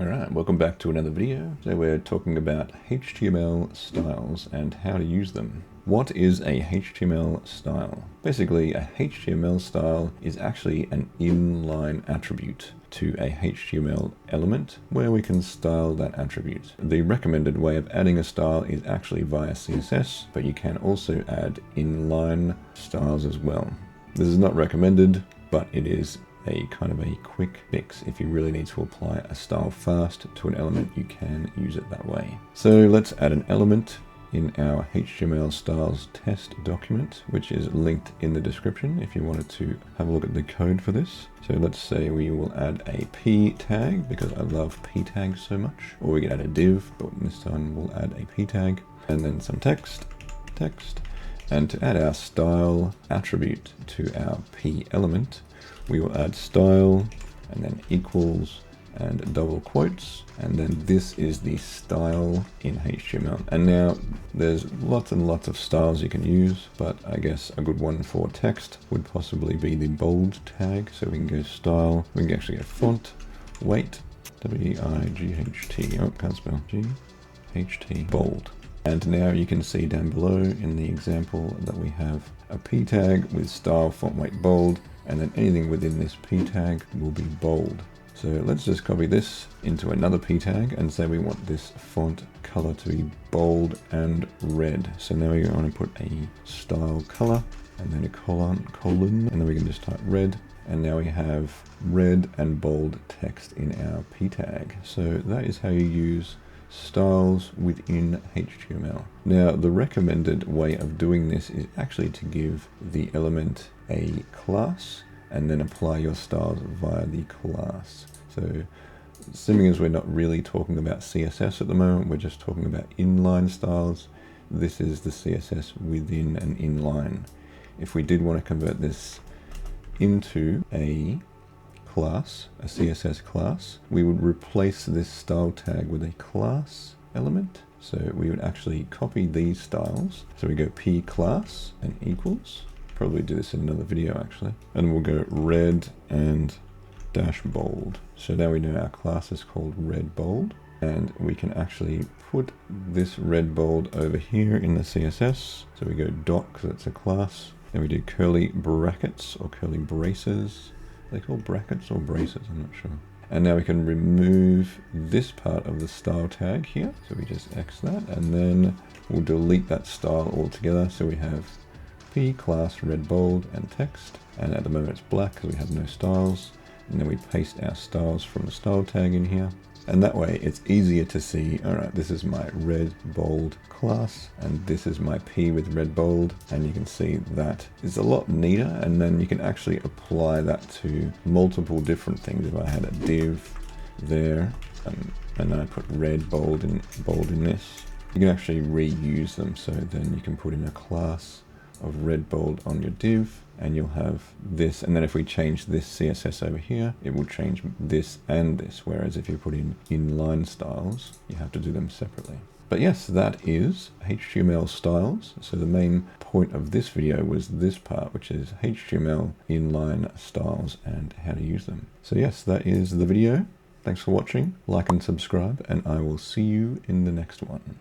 Alright, welcome back to another video. Today we're talking about HTML styles and how to use them. What is a HTML style? Basically, a HTML style is actually an inline attribute to a HTML element where we can style that attribute. The recommended way of adding a style is actually via CSS, but you can also add inline styles as well. This is not recommended, but it is a kind of a quick fix. If you really need to apply a style fast to an element, you can use it that way. So let's add an element in our HTML styles test document, which is linked in the description if you wanted to have a look at the code for this. So let's say we will add a p tag because I love p tags so much, or we can add a div, but this time we'll add a p tag and then some text. And to add our style attribute to our p element, we will add style and then equals and double quotes, and then this is the style in HTML. And now there's lots and lots of styles you can use, but I guess a good one for text would possibly be the bold tag. So we can go style, we can actually go font, weight, W-I-G-H-T, oh, can't spell, G-H-T, bold. And now you can see down below in the example that we have a p tag with style, font, weight, bold, and then anything within this p tag will be bold. So let's just copy this into another p tag and say we want this font color to be bold and red. So now we're going to put a style color and then a colon, and then we can just type red. And now we have red and bold text in our p tag. So that is how you use styles within HTML. Now, the recommended way of doing this is actually to give the element a class and then apply your styles via the class. So, assuming as we're not really talking about CSS at the moment, we're just talking about inline styles, this is the CSS within an inline. If we did want to convert this into a class, a CSS class, we would replace this style tag with a class element. So we would actually copy these styles. So we go p class and equals. Probably do this in another video actually. And we'll go red and dash bold. So now we know our class is called red bold. And we can actually put this red bold over here in the CSS. So we go dot because it's a class. Then we do curly brackets or curly braces. Are they called brackets or braces? I'm not sure. And now we can remove this part of the style tag here. So we just X that, and then we'll delete that style altogether. So we have p class red bold and text. And at the moment it's black because we have no styles. And then we paste our styles from the style tag in here. And that way it's easier to see, all right, this is my red bold class and this is my P with red bold. And you can see that is a lot neater. And then you can actually apply that to multiple different things. If I had a div there and I put red bold in this, you can actually reuse them. So then you can put in a class of red bold on your div and you'll have this. And then if we change this CSS over here, it will change this and this. Whereas if you put in inline styles, you have to do them separately. But yes, that is HTML styles. So the main point of this video was this part, which is HTML inline styles and how to use them. So yes, that is the video. Thanks for watching. Like and subscribe, and I will see you in the next one.